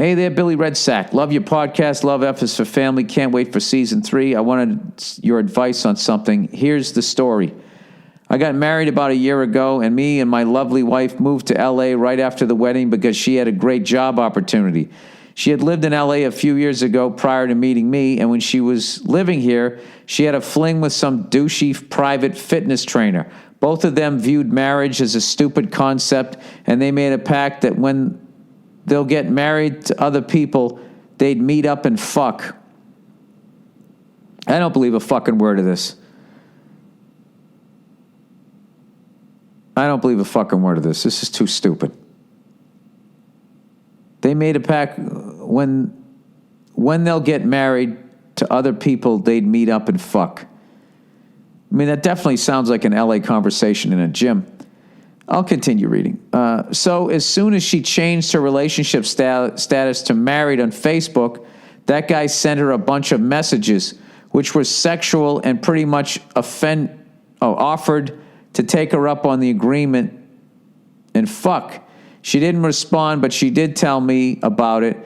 Hey there, Billy Redsack. Love your podcast. Love F is for Family. Can't wait for season 3. I wanted your advice on something. Here's the story. I got married about a year ago, and me and my lovely wife moved to L.A. right after the wedding because she had a great job opportunity. She had lived in L.A. a few years ago prior to meeting me, and when she was living here, she had a fling with some douchey private fitness trainer. Both of them viewed marriage as a stupid concept, and they made a pact that when they'll get married to other people, they'd meet up and fuck. I don't believe a fucking word of this. I don't believe a fucking word of this. This is too stupid. They made a pact when they'll get married to other people, they'd meet up and fuck. I mean, that definitely sounds like an LA conversation in a gym. I'll continue reading. So as soon as she changed her relationship status to married on Facebook, that guy sent her a bunch of messages which were sexual and pretty much offered to take her up on the agreement and fuck. She didn't respond, but she did tell me about it,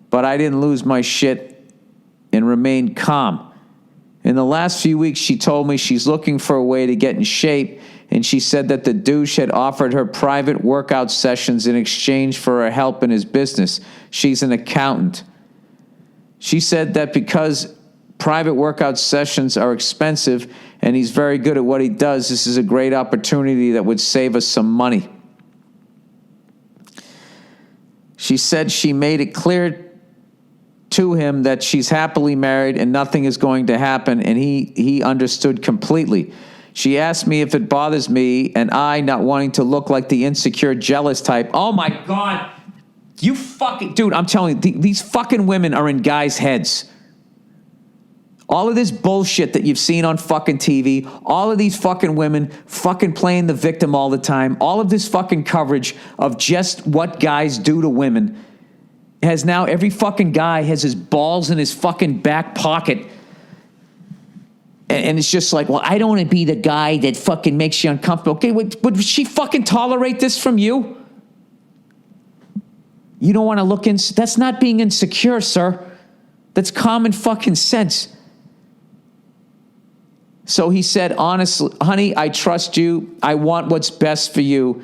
but I didn't lose my shit and remained calm. In the last few weeks, she told me she's looking for a way to get in shape, and she said that the douche had offered her private workout sessions in exchange for her help in his business. She's an accountant. She said that because private workout sessions are expensive and he's very good at what he does, this is a great opportunity that would save us some money. She said she made it clear to him that she's happily married and nothing is going to happen, and he understood completely. She asked me if it bothers me, and I, not wanting to look like the insecure, jealous type. Oh, my God. You fucking... Dude, I'm telling you, these fucking women are in guys' heads. All of this bullshit that you've seen on fucking TV, all of these fucking women fucking playing the victim all the time, all of this fucking coverage of just what guys do to women has now... Every fucking guy has his balls in his fucking back pocket. And it's just like, well, I don't want to be the guy that fucking makes you uncomfortable. Okay, would she fucking tolerate this from you? You don't want to look in. That's not being insecure, sir. That's common fucking sense. So he said, honestly, honey, I trust you. I want what's best for you.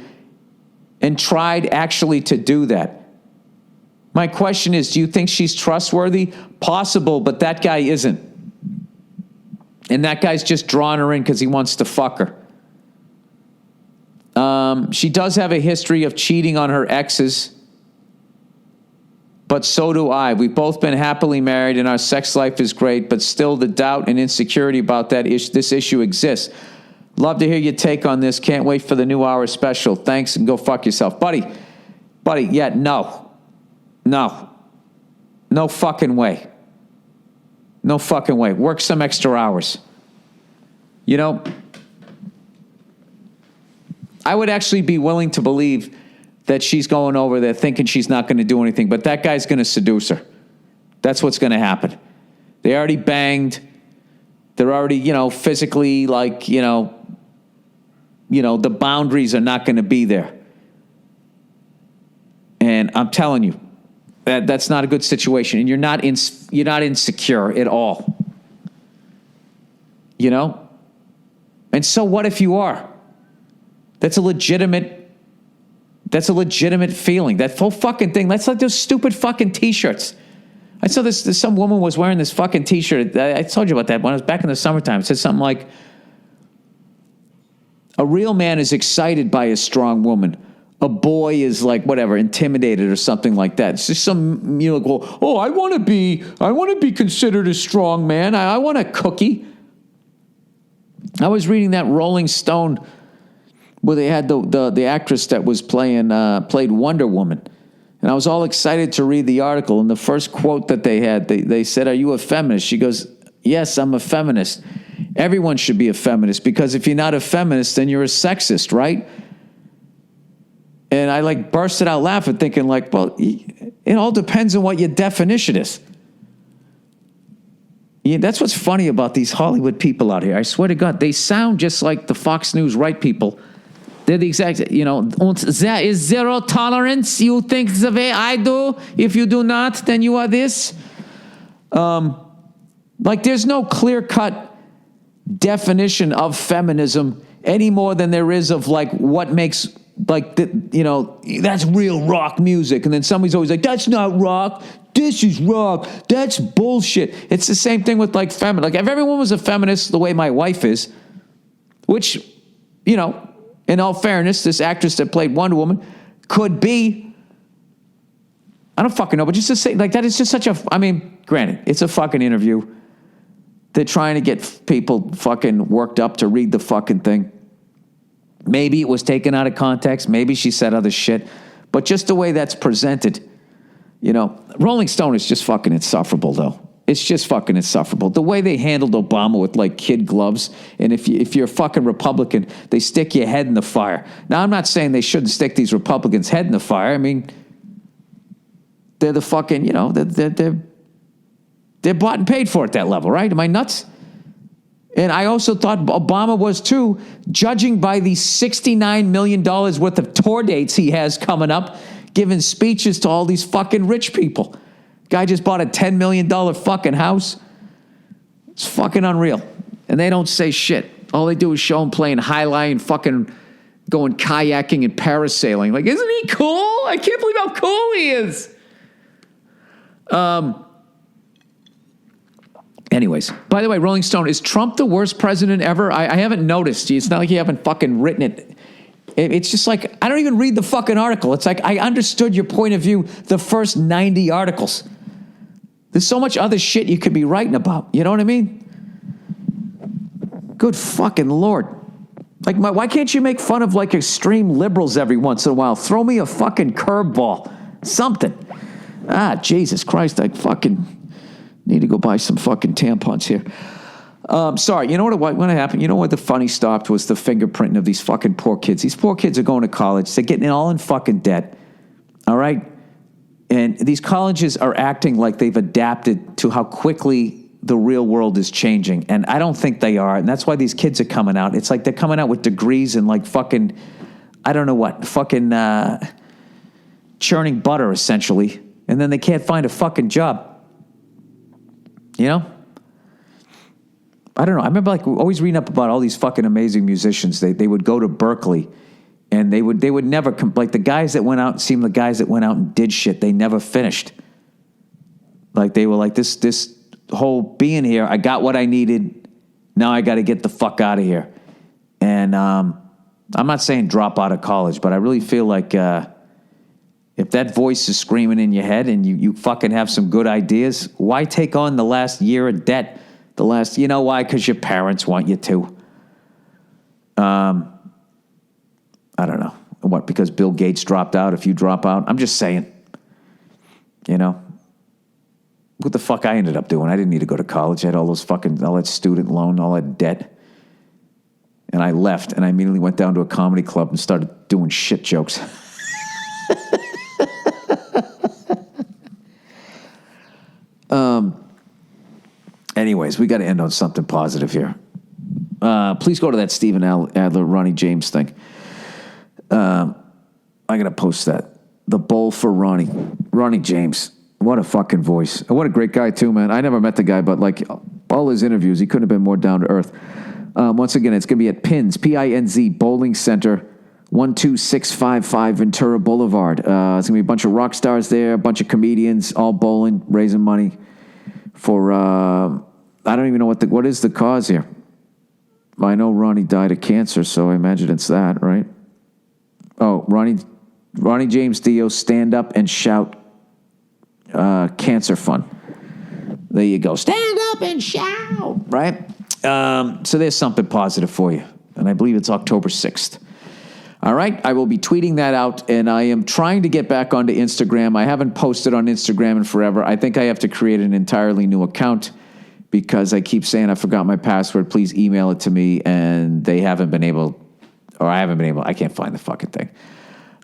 And tried actually to do that. My question is, do you think she's trustworthy? Possible, but that guy isn't. And that guy's just drawing her in because he wants to fuck her. She does have a history of cheating on her exes, but so do I. We've both been happily married and our sex life is great, but still the doubt and insecurity about this issue exists. Love to hear your take on this. Can't wait for the new hour special. Thanks, and go fuck yourself. Buddy, yeah, no. No fucking way. No fucking way. Work some extra hours. You know, I would actually be willing to believe that she's going over there thinking she's not going to do anything, but that guy's going to seduce her. That's what's going to happen. They already banged. They're already, physically like, the boundaries are not going to be there. And I'm telling you, that's not a good situation, and you're not insecure at all. And so what if you are? That's a legitimate feeling. That whole fucking thing. That's like those stupid fucking T-shirts. I saw this. Some woman was wearing this fucking T-shirt. I told you about that when I was back in the summertime. It said something like, "A real man is excited by a strong woman. A boy is like whatever, intimidated or something like that." It's just some, well, oh, I want to be considered a strong man. I want a cookie. I was reading that Rolling Stone where they had the actress that was played Wonder Woman, and I was all excited to read the article. And the first quote that they had, they said, "Are you a feminist?" She goes, "Yes, I'm a feminist. Everyone should be a feminist because if you're not a feminist, then you're a sexist, right?" And I bursted out laughing, thinking well, it all depends on what your definition is. Yeah, that's what's funny about these Hollywood people out here. I swear to God, they sound just like the Fox News right people They're the exact, und there is zero tolerance. You think the way I do. If you do not, then you are this. Like there's no clear-cut definition of feminism any more than there is of like what makes like that's real rock music. And then somebody's always like, that's not rock. This is rock. That's bullshit. It's the same thing with like feminist. Like if everyone was a feminist the way my wife is, which, in all fairness, this actress that played Wonder Woman could be, I don't fucking know, but just to say, like, that is just such a, granted, it's a fucking interview. They're trying to get people fucking worked up to read the fucking thing. Maybe it was taken out of context. Maybe she said other shit. But just the way that's presented, Rolling Stone is just fucking insufferable, though. It's just fucking insufferable. The way they handled Obama with like kid gloves, and if you're a fucking Republican, they stick your head in the fire. Now, I'm not saying they shouldn't stick these Republicans' head in the fire. They're the fucking, they're bought and paid for at that level, right? Am I nuts? And I also thought Obama was too, judging by the $69 million worth of tour dates he has coming up, giving speeches to all these fucking rich people. Guy just bought a $10 million fucking house. It's fucking unreal. And they don't say shit. All they do is show him playing highlight and fucking going kayaking and parasailing. Like, isn't he cool? I can't believe how cool he is. Anyways, by the way, Rolling Stone, is Trump the worst president ever? I haven't noticed. It's not like you haven't fucking written it. It's just like, I don't even read the fucking article. It's like, I understood your point of view the first 90 articles. There's so much other shit you could be writing about. You know what I mean? Good fucking Lord. Like, why can't you make fun of like extreme liberals every once in a while? Throw me a fucking curveball. Something. Jesus Christ, I fucking need to go buy some fucking tampons here. Sorry, you know what happened? You know what the funny stopped was the fingerprinting of these fucking poor kids. These poor kids are going to college. They're getting all in fucking debt. All right? And these colleges are acting like they've adapted to how quickly the real world is changing. And I don't think they are. And that's why these kids are coming out. It's like they're coming out with degrees in like fucking, I don't know what, fucking churning butter, essentially. And then they can't find a fucking job. You know? I don't know. I remember like always reading up about all these fucking amazing musicians. They would go to Berkeley and they would never like the guys that went out and did shit. They never finished. Like they were like this whole being here. I got what I needed. Now I got to get the fuck out of here. And I'm not saying drop out of college, but I really feel like if that voice is screaming in your head and you fucking have some good ideas, why take on the last year of debt? You know why? Because your parents want you to. I don't know. What, because Bill Gates dropped out, if you drop out? I'm just saying. You know? What the fuck I ended up doing? I didn't need to go to college. I had all that student loan, all that debt. And I left, and I immediately went down to a comedy club and started doing shit jokes. Anyways, we got to end on something positive here. Please go to that Stephen Adler, Ronnie James thing. I got to post that. The Bowl for Ronnie. Ronnie James. What a fucking voice. And what a great guy, too, man. I never met the guy, but like all his interviews, he couldn't have been more down to earth. Once again, it's going to be at Pins, P-I-N-Z, Bowling Center, 12655 Ventura Boulevard. It's going to be a bunch of rock stars there, a bunch of comedians, all bowling, raising money for, I don't even know what is the cause here. I know Ronnie died of cancer, so I imagine it's that, right? Oh, Ronnie James Dio, Stand Up and Shout Cancer Fund. There you go. Stand up and shout, right? So there's something positive for you. And I believe it's October 6th. All right, I will be tweeting that out, and I am trying to get back onto Instagram. I haven't posted on Instagram in forever. I think I have to create an entirely new account because I keep saying I forgot my password. Please email it to me, and they haven't been able, or I haven't been able. I can't find the fucking thing.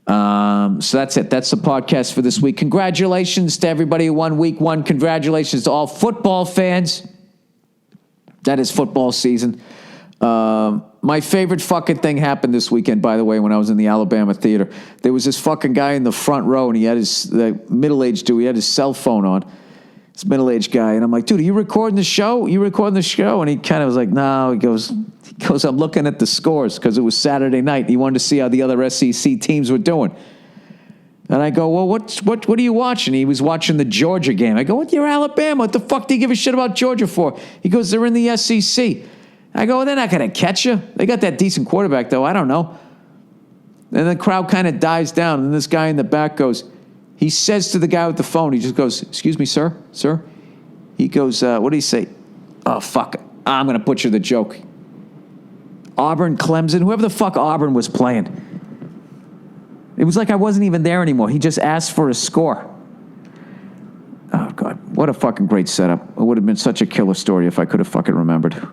So that's it. That's the podcast for this week. Congratulations to everybody who won week one. Congratulations to all football fans. That is football season. My favorite fucking thing happened this weekend, by the way, when I was in the Alabama theater. There was this fucking guy in the front row, and he had the middle-aged dude, he had his cell phone on. This middle-aged guy, and I'm like, dude, are you recording the show? And he kind of was like, no. He goes, I'm looking at the scores because it was Saturday night. He wanted to see how the other SEC teams were doing. And I go, well, what are you watching? He was watching the Georgia game. I go, what? You're Alabama. What the fuck do you give a shit about Georgia for? He goes, they're in the SEC. I go, well, they're not going to catch you. They got that decent quarterback, though. I don't know. And the crowd kind of dies down, and this guy in the back goes, he says to the guy with the phone, he just goes, excuse me, sir? He goes, what did he say? Oh, fuck. I'm going to butcher the joke. Auburn, Clemson, whoever the fuck Auburn was playing. It was like I wasn't even there anymore. He just asked for a score. Oh, God. What a fucking great setup. It would have been such a killer story if I could have fucking remembered.